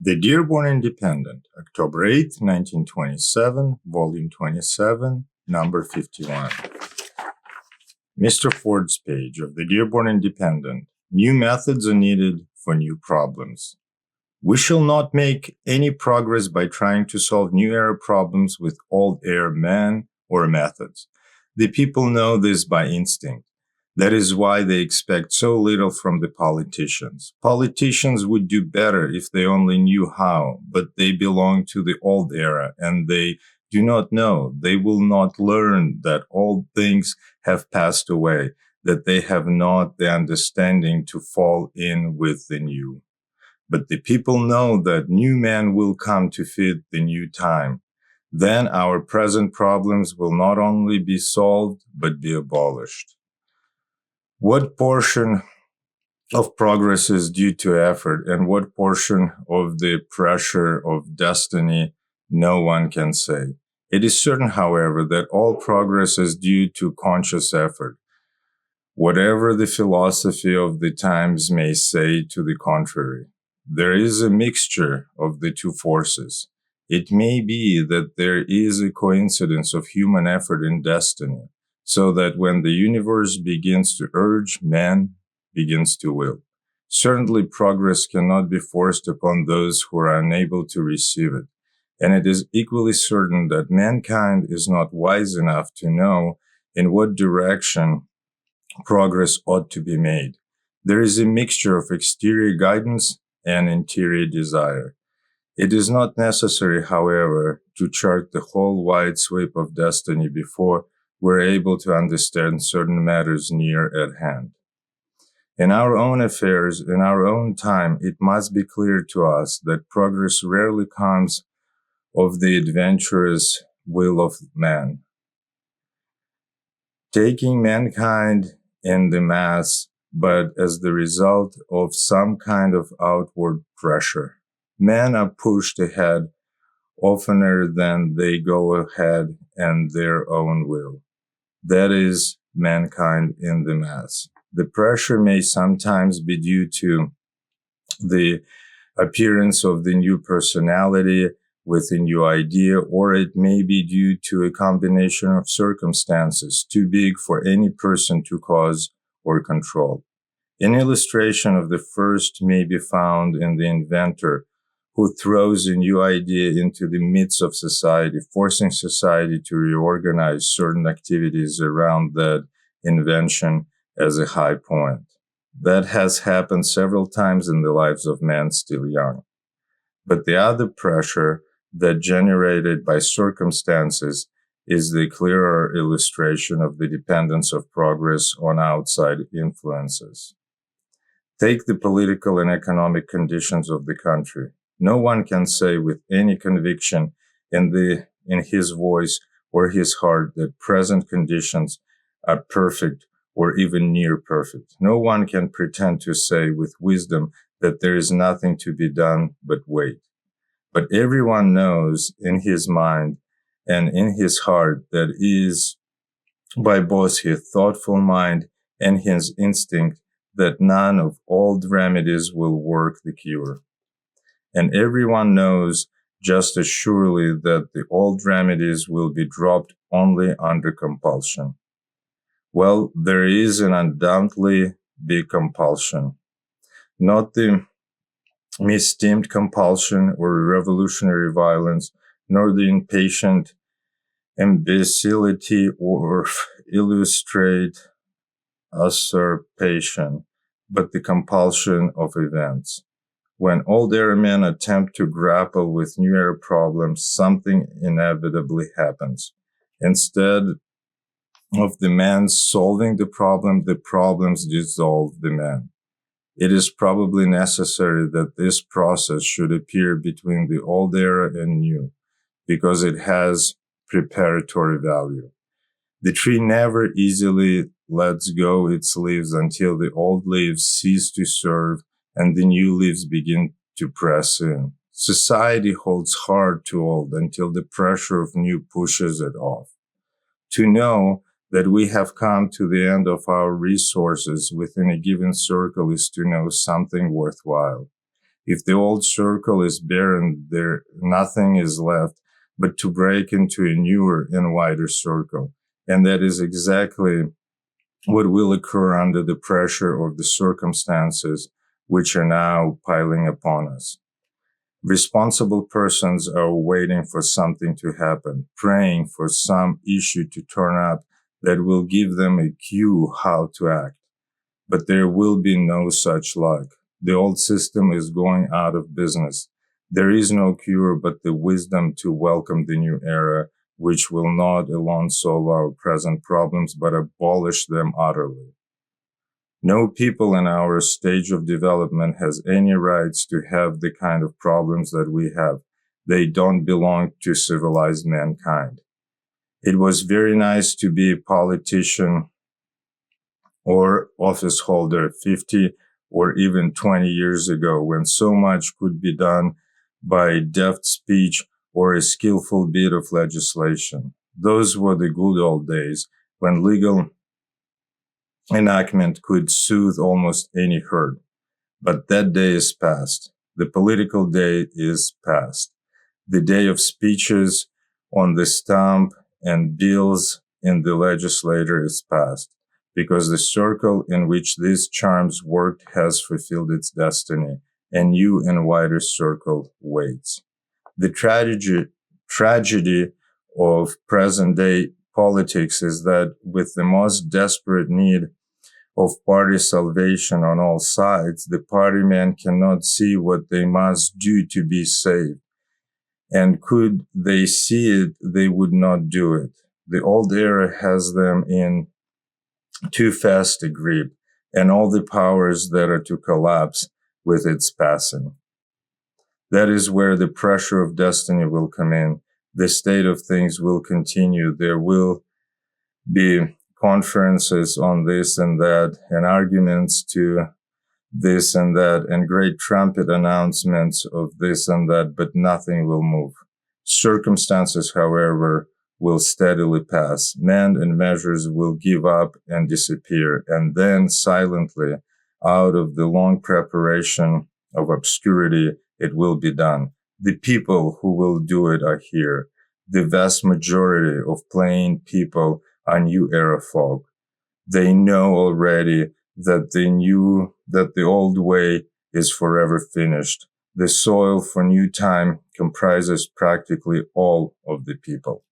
The Dearborn Independent, October 8, 1927, Volume 27, Number 51. Mr. Ford's page of the Dearborn Independent. New methods are needed for new problems. We shall not make any progress by trying to solve new era problems with old era men or methods. The people know this by instinct. That is why they expect so little from the politicians. Politicians would do better if they only knew how, but they belong to the old era and they do not know. They will not learn that old things have passed away, that they have not the understanding to fall in with the new. But the people know that new men will come to fit the new time. Then our present problems will not only be solved, but be abolished. What portion of progress is due to effort and what portion of the pressure of destiny, no one can say. It is certain, however, that all progress is due to conscious effort. Whatever the philosophy of the times may say to the contrary, there is a mixture of the two forces. It may be that there is a coincidence of human effort and destiny, so that when the universe begins to urge, man begins to will. Certainly progress cannot be forced upon those who are unable to receive it, and it is equally certain that mankind is not wise enough to know in what direction progress ought to be made. There is a mixture of exterior guidance and interior desire. It is not necessary, however, to chart the whole wide sweep of destiny before we're able to understand certain matters near at hand. In our own affairs, in our own time, it must be clear to us that progress rarely comes of the adventurous will of man, taking mankind in the mass, but as the result of some kind of outward pressure. Men are pushed ahead oftener than they go ahead in their own will. That is mankind in the mass. The pressure may sometimes be due to the appearance of the new personality with a new idea, or it may be due to a combination of circumstances too big for any person to cause or control. An illustration of the first may be found in the inventor, who throws a new idea into the midst of society, forcing society to reorganize certain activities around that invention as a high point. That has happened several times in the lives of men still young. But the other pressure that generated by circumstances is the clearer illustration of the dependence of progress on outside influences. Take the political and economic conditions of the country. No one can say with any conviction in his voice or his heart that present conditions are perfect or even near perfect. No one can pretend to say with wisdom that there is nothing to be done but wait. But everyone knows in his mind and in his heart that is by both his thoughtful mind and his instinct that none of old remedies will work the cure. And everyone knows just as surely that the old remedies will be dropped only under compulsion. Well, there is an undoubtedly big compulsion, not the misdeemed compulsion or revolutionary violence, nor the impatient imbecility or illustrate usurpation, but the compulsion of events. When old era men attempt to grapple with new era problems, something inevitably happens. Instead of the man solving the problems dissolve the man. It is probably necessary that this process should appear between the old era and new, because it has preparatory value. The tree never easily lets go its leaves until the old leaves cease to serve and the new leaves begin to press in. Society holds hard to old until the pressure of new pushes it off. To know that we have come to the end of our resources within a given circle is to know something worthwhile. If the old circle is barren, there nothing is left but to break into a newer and wider circle. And that is exactly what will occur under the pressure of the circumstances which are now piling upon us. Responsible persons are waiting for something to happen, praying for some issue to turn up that will give them a cue how to act. But there will be no such luck. The old system is going out of business. There is no cure but the wisdom to welcome the new era, which will not alone solve our present problems, but abolish them utterly. No people in our stage of development has any rights to have the kind of problems that we have. They don't belong to civilized mankind. It was very nice to be a politician or office holder 50 or even 20 years ago, when so much could be done by deft speech or a skillful bit of legislation. Those were the good old days when legal enactment could soothe almost any hurt. But that day is past. The political day is past. The day of speeches on the stump and bills in the legislature is past, because the circle in which these charms worked has fulfilled its destiny. A new and wider circle waits. The tragedy of present-day politics is that with the most desperate need of party salvation on all sides, the party men cannot see what they must do to be saved. And could they see it, they would not do it. The old era has them in too fast a grip, and all the powers that are to collapse with its passing. That is where the pressure of destiny will come in. The state of things will continue. There will be conferences on this and that, and arguments to this and that, and great trumpet announcements of this and that, but nothing will move. Circumstances, however, will steadily pass. Men and measures will give up and disappear, and then silently, out of the long preparation of obscurity, it will be done. The people who will do it are here. The vast majority of plain people are new era folk. They know already that the old way is forever finished. The soil for new time comprises practically all of the people.